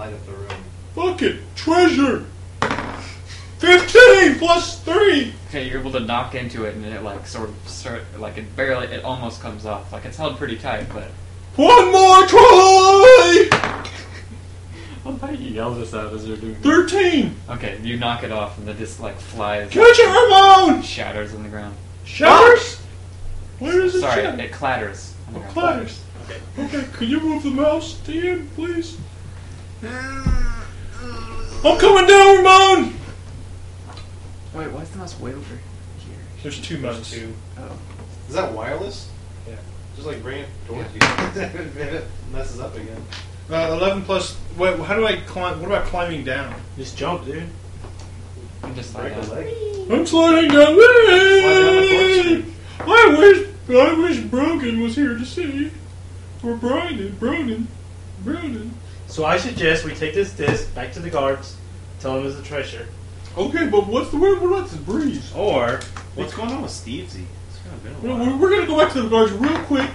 light up the room. Fuck it! Treasure! 15 plus 3! Okay, you're able to knock into it, and it it almost comes off. Like, it's held pretty tight, but... One more try! I'll bet you yell this out as you're doing it. 13! Okay, you knock it off, and it just, like, flies... Catch it, Ramon! Shatters on the ground. Shatters? Where does it Sorry, shatter? it clatters. Oh, clatters. Okay, can you move the mouse to the end, please? I'm coming down, Ramon! Wait, why is the mouse way over here? There's 2 mice. Oh. Is that wireless? Yeah. Just like bring it towards you. It messes up again. 11 plus... Wait, how do I climb? What about climbing down? Just jump, dude. You just slide Break a down. leg. I'm sliding down. Slide down the I wish Brogan was here to see. Or Broden. So I suggest we take this disc back to the guards, tell them it's a treasure. Okay, but what about the breeze? Or What's going on with Stevesy? It's kind of been a while. We're gonna go back to the guards real quick.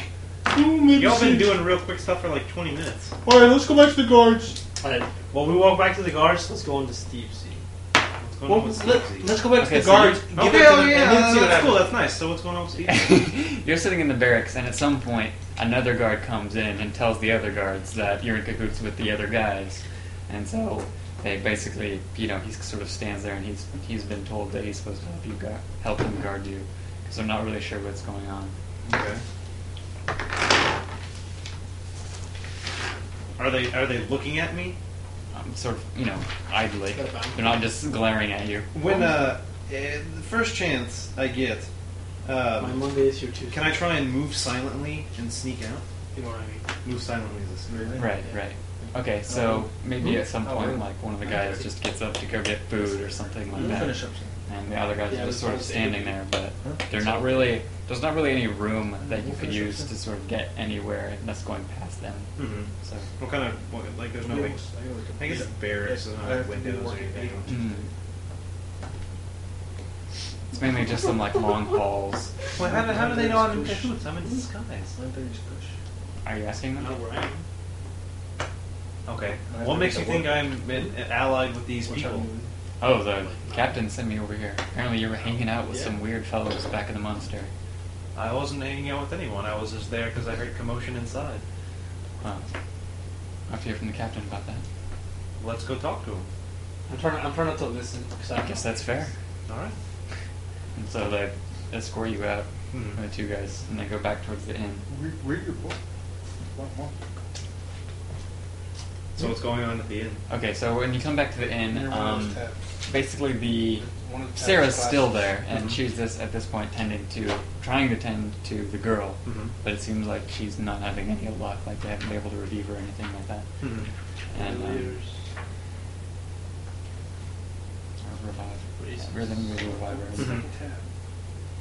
Y'all been doing real quick stuff for like 20 minutes. Alright, let's go back to the guards. Alright, well, we walk back to the guards, let's go into Steve's seat. What's going on with Stevesy? Let's go back Okay, to the so guards. Okay, Give it to them, yeah, and then see what that's cool. happens. That's nice. So what's going on with Stevesy? You're sitting in the barracks, and at some point, another guard comes in and tells the other guards that you're in cahoots with the other guys. And so they basically, he sort of stands there, and he's been told that he's supposed to help him guard you, because they're not really sure what's going on. Okay. Are they looking at me? Sort of, idly. They're not just glaring at you. When the first chance I get, My Monday is your Tuesday. can I try and move silently and sneak out? You know what I mean? Move silently is a spirit. Right. Okay, so maybe at some point, really? like, one of the guys just gets up to go get food or something like that. Finish up. And the other guys Yeah, are just it's sort of almost standing there, but they're not really. There's not really any room that you could use to sort of get anywhere that's going past them. Mm-hmm. So What kind of like? There's no. I guess it's barracks. There's not windows or anything. it's mainly just some like long halls. Well, how do they know I'm in cahoots? I'm in disguise. Are you asking them? Not where I am. Okay. What makes you think I'm allied with these people? Oh, the captain sent me over here. Apparently, you were hanging out with some weird fellows back in the monastery. I wasn't hanging out with anyone. I was just there because I heard commotion inside. Huh. I have to hear from the captain about that. Let's go talk to him. I'm trying not to listen. I guess that's fair. All right. And so they escort you out, Mhm. the 2 guys, and they go back towards the inn. Read your book. So what's going on at the inn? Okay, so when you come back to the inn, basically One of the Sarah's tabs still classes. there, and she's at this point trying to tend to the girl, Mhm. but it seems like she's not having any luck. Like they haven't been able to revive her or anything like that. And or revive. Really need to revive her.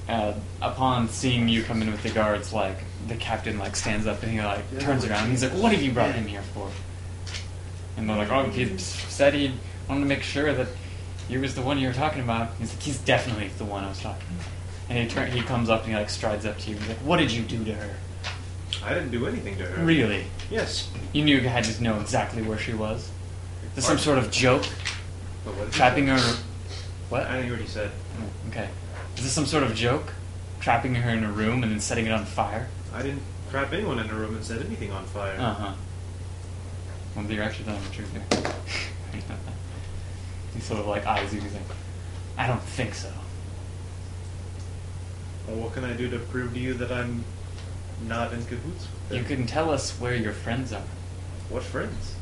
Mhm. Upon seeing you come in with the guards, like the captain like stands up and he like turns around and he's like, "What have you brought him here for?" And they're like, "Oh, he said he wanted to make sure that he was the one you were talking about." He's like, "He's definitely the one I was talking about." And he comes up and he like strides up to you and he's like, "What did you do to her?" I didn't do anything to her. Really? Yes. You knew you had to know exactly where she was? Is this some sort of joke? But what did you Trapping say? her? What? I didn't hear what he said. Oh, okay. Is this some sort of joke? Trapping her in a room and then setting it on fire? I didn't trap anyone in a room and set anything on fire. Uh-huh. Well, you're actually telling the truth here. He sort of like eyes you. He's like, "I don't think so." Well, what can I do to prove to you that I'm not in cahoots with You them? can tell us where your friends are. What friends?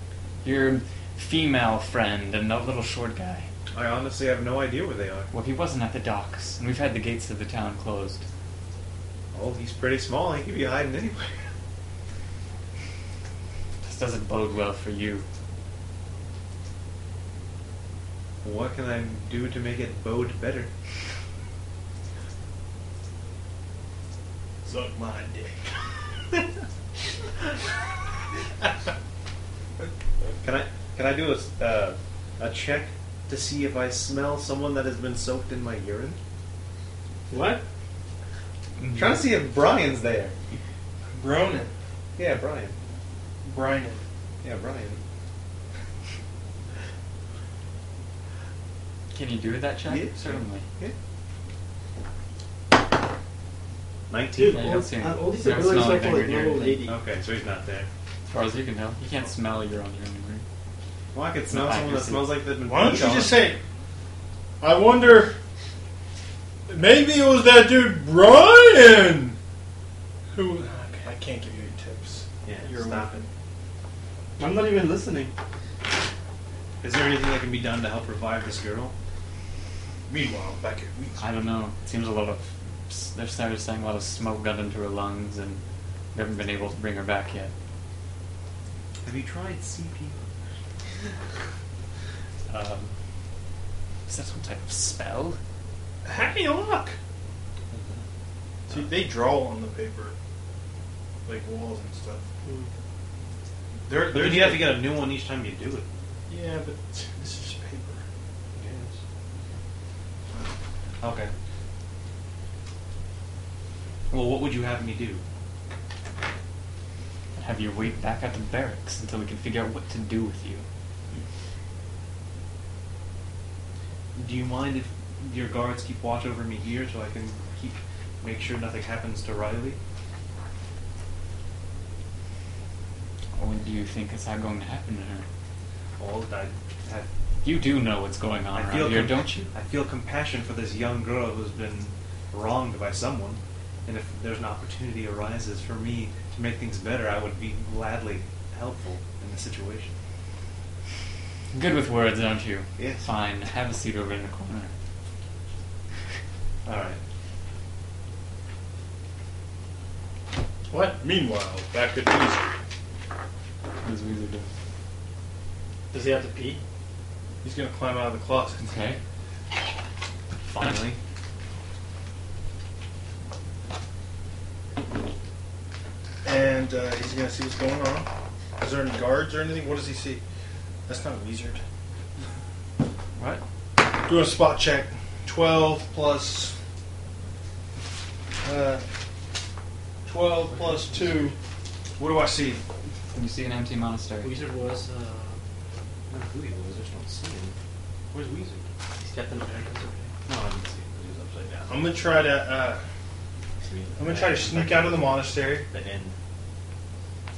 Your female friend and that little short guy. I honestly have no idea where they are. Well, he wasn't at the docks, and we've had the gates of the town closed. Oh, he's pretty small. He could be hiding anywhere. This doesn't bode well for you. What can I do to make it bode better? Suck my dick. Can I do a check to see if I smell someone that has been soaked in my urine? What? I'm trying to see if Brian's there. Bronin. Yeah, Brian. Brian. Yeah, Brian. Can you do that check? Yeah. Certainly. Yeah. Dude, 19. Yeah, you don't see him. all these You don't abilities smell are for like anything or level anything. 80. Okay, so he's not there. As far as you can tell, you can't smell your own urine. Well, I could smell No someone that accuracy. smells like they've been. Why don't you peed on. just say, I wonder, maybe it was that dude Brian who... Okay, I can't give you any tips. Yeah, You're stop it. I'm not even listening. Is there anything that can be done to help revive this girl? Meanwhile, back at I don't know. It seems a lot of. They're started saying a lot of smoke got into her lungs, and we haven't been able to bring her back yet. Have you tried CP? Is that some type of spell? Hey, look! See, they draw on the paper. Like walls and stuff. But then you have to get a new one each time you do it. Yeah, but this is just paper. Yes. Okay. Well, what would you have me do? Have you wait back at the barracks until we can figure out what to do with you. Do you mind if your guards keep watch over me here so I can make sure nothing happens to Riley? What do you think is going to happen to her? Well, You do know what's going on around here, don't you? I feel compassion for this young girl who's been wronged by someone, and if there's an opportunity arises for me to make things better, I would be gladly helpful in the situation. Good with words, aren't you? Yes. Fine. Have a seat over in the corner. All right. What? Meanwhile, back at Weezer. What does Weezer do? Does he have to pee? He's gonna climb out of the closet. Okay. Finally. And he's gonna see what's going on. Is there any guards or anything? What does he see? That's not a wizard. What? Do a spot check. 12 plus 12 plus 2. What do I see? You see an empty monastery. Wizard was, I don't know who he was. I just don't see him. Where's Weezer? he's Captain America's okay. No, I didn't see him. He was upside down. I'm gonna try to sneak out of the monastery. The end.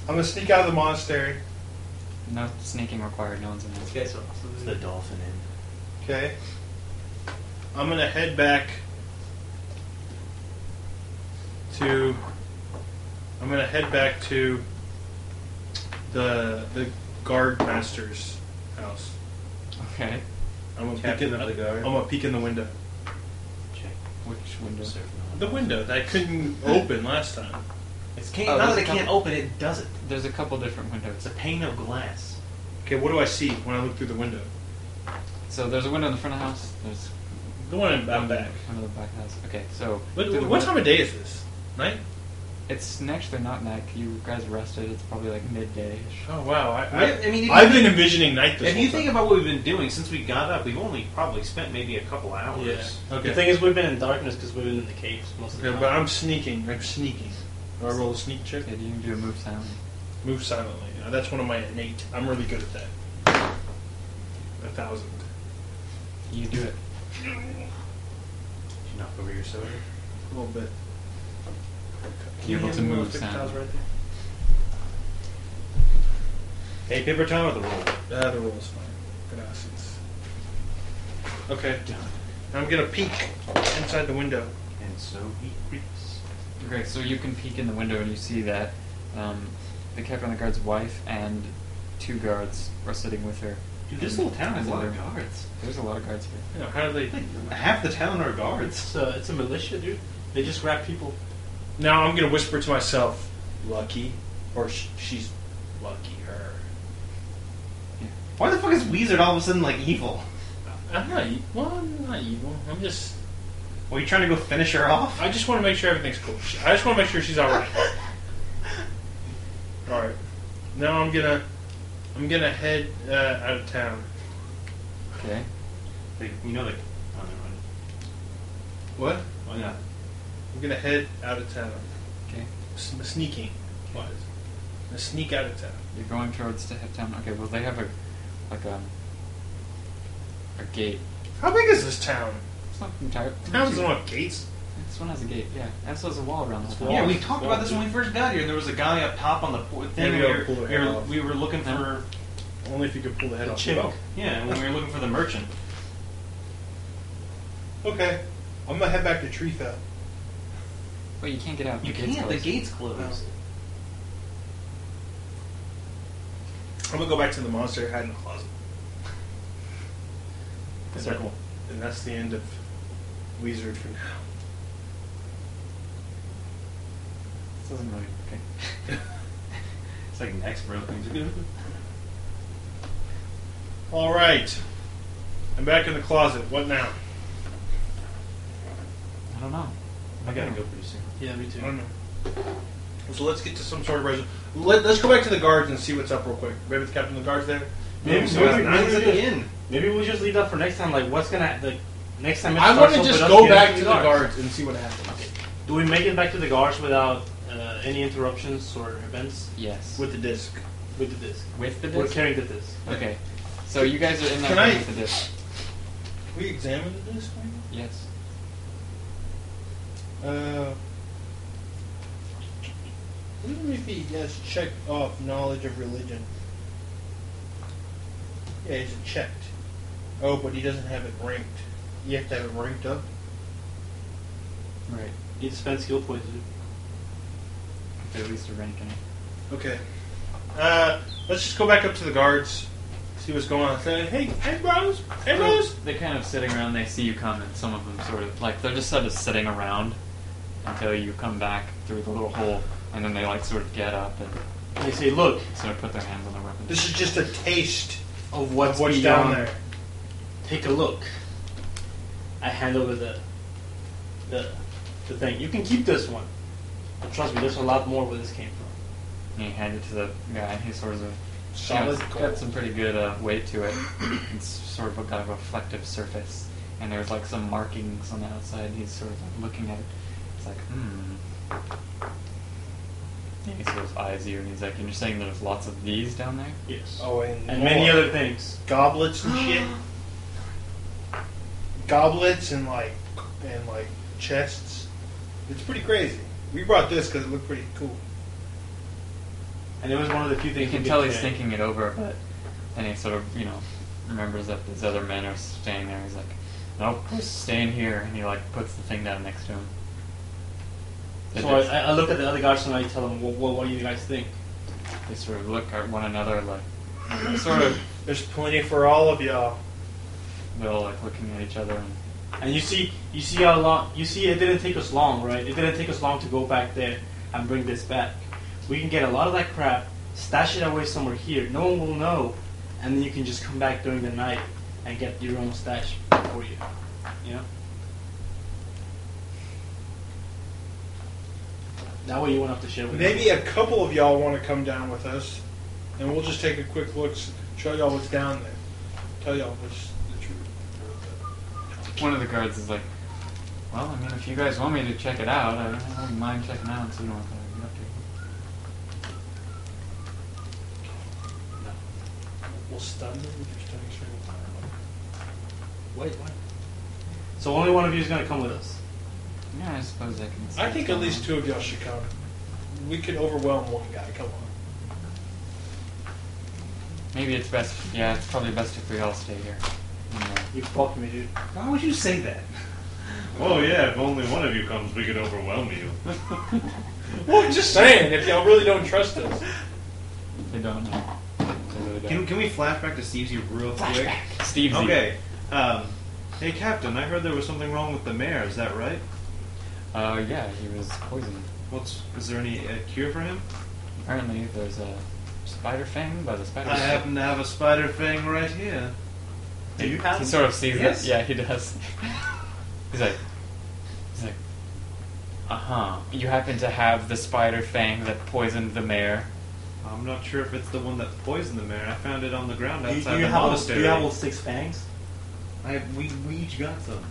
I'm gonna sneak out of the monastery. No sneaking required. No one's in there. Okay, so It's the dolphin end. Okay. I'm gonna head back to. I'm gonna head back to the guard master's house. Okay. I'm gonna Captain peek in of the guard. I'm gonna peek in the window. Check. Which window? The window that I couldn't open last time. It's Oh, not there's that a it can't couple- open, it does it. There's a couple different windows. It's a pane of glass. Okay, what do I see when I look through the window? So there's a window in the front of the house. There's The one in one back. One of the back house. Okay, so What, through the what window- time of day is this? Night? It's actually not night. You guys rested. It's probably like midday-ish. Oh wow! I mean, if I've you been envisioning night this If whole you time. think about what we've been doing since we got up, we've only probably spent maybe a couple hours. Yeah. Okay. The thing is, we've been in darkness because we've been in the caves most of the Okay, time. but I'm sneaking. I'm sneaking. Do I roll a sneak check? Okay, you can do a move silently. Move silently. That's one of my innate. I'm really good at that. 1,000. You do it. Did you knock over your soda? A little bit. You're able to hand me move those sound. tiles right Hey, paper towel or the roll? there? The roll's fine. Gracias. Okay. I'm gonna peek inside the window. And so he creeps. Okay, so you can peek in the window and you see that the captain of the guard's wife and 2 guards are sitting with her. Dude, this little town has As a lot in of their- guards. There's a lot of guards here. You know, how do they? Half the town are guards. It's a militia, dude. They just grab people. Now I'm gonna whisper to myself, "Lucky," or she's lucky. Her. Why the fuck is Weezer all of a sudden like evil? I'm not. I'm not evil. I'm just. Were you trying to go finish her off? I just want to make sure everything's cool. I just want to make sure she's all right. All right. Now I'm gonna head out of town. Okay. You know, like, oh, never mind. What? Why not? I'm gonna head out of town. Okay. Sneaking. What? I'm gonna sneak out of town. You're going towards the head town. Okay, well they have a gate. How big is this town? It's not entire. Town doesn't have gates. This one has a gate, yeah. And so there's a wall around this wall. Yeah, we talked about this when we first got here. There was a guy up top on the thing. Maybe I'll pull the head off. We were looking for Only if you could pull the head off. chink. when we were looking for the merchant. Okay, I'm gonna head back to Treefell. But you can't get out. You The gate's can't. The closed. gate's closed. I'm gonna go back to the monastery, hide in the closet. Circle. And that's the end of Wizard for now. This doesn't really. Okay. It's like next bro things. All right, I'm back in the closet. What now? I don't know. I gotta go pretty soon. Yeah, me too. I don't know. So let's get to some sort of resolution. Let's go back to the guards and see what's up real quick. Maybe the captain of the guards there. Maybe Nine's at the inn. Maybe we'll just leave that for next time. Like, what's gonna like next time? I want to just go back to the guards and see what happens. Okay. Do we make it back to the guards without any interruptions or events Yes. With the disc. with the disc? With the We're disc? carrying the disc. Okay. So you guys are in there Can I- with the disc. We examine the disc, maybe? Yes. What if he has checked off knowledge of religion? Yeah, he's checked. Oh, but he doesn't have it ranked. You have to have it ranked up? Right. You spend skill points. Dude. If at least a rank in it. Okay. Let's just go back up to the guards, see what's going on. Say, hey bros! Hey bros! They're kind of sitting around, they see you come, and some of them sort of, like, they're just sort of sitting around until you come back through the little hole, and then they, like, sort of get up and They say, "Look, sort of put their hands on their weapons. This is just a taste of what's, of what's beyond. down there. Take a look." I hand over the thing. You can keep this one, but trust me, there's a lot more where this came from. And you hand it to the guy, and he's sort of Solid got gold. some pretty good weight to it. It's sort of got a reflective surface, and there's like some markings on the outside. He's sort of like looking at it. It's like, And he sort of eyes you, and he's like, "And you're saying there's lots of these down there?" Yes. Oh, and many more. other things. Goblets and shit. Goblets and like chests. It's pretty crazy. We brought this because it looked pretty cool. And it was one of the few You things can we tell could he's carry. thinking it over, but then he sort of, remembers that these other men are staying there. He's like, "Nope, just staying here," and he like puts the thing down next to him. So I look at the other guards and I tell them, what do you guys think? They sort of look at one another, like sort of. There's plenty for all of y'all. They're all like looking at each other, And you see how long. You see, it didn't take us long, right? It didn't take us long to go back there and bring this back. We can get a lot of that crap, stash it away somewhere here. No one will know, and then you can just come back during the night and get your own stash for you. You know. That way you won't have to share with Maybe a couple of y'all want to come down with us, and we'll just take a quick look, show y'all what's down there, tell y'all what's the truth. one of the guards is like, "Well, I mean, if you guys want me to check it out, I don't mind checking out and seeing what I get up to." We'll stun them with your stunning string of fire. Wait, what? So only one of you is going to come with us. Yeah, I suppose I can. see I think what's at going least on. two of y'all should come. We could overwhelm one guy. Come on. Maybe it's best. Yeah, it's probably best if we all stay here. You fucked me, dude. Why would you say that? Oh yeah, if only one of you comes, we could overwhelm you. Well, just saying, if y'all really don't trust us. They don't know. They really don't. Can we flash back to Steve's real quick? Steve's Okay. Hey, Captain, I heard there was something wrong with the mayor. Is that right? Yeah, he was poisoned. Is there any cure for him? Apparently, there's a spider fang by the spider. I happen to have a spider fang right here. Do you have He sort of sees Yes. it. Yeah, he does. he's like, You happen to have the spider fang that poisoned the mayor. I'm not sure if it's the one that poisoned the mayor. I found it on the ground Do outside you the have monastery. do you have all 6 fangs? We each got some.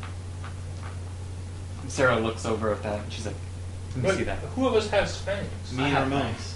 Sarah looks over at that and she's like, "Let me But see that." who of us has fangs? Me I and have Ramon. fangs.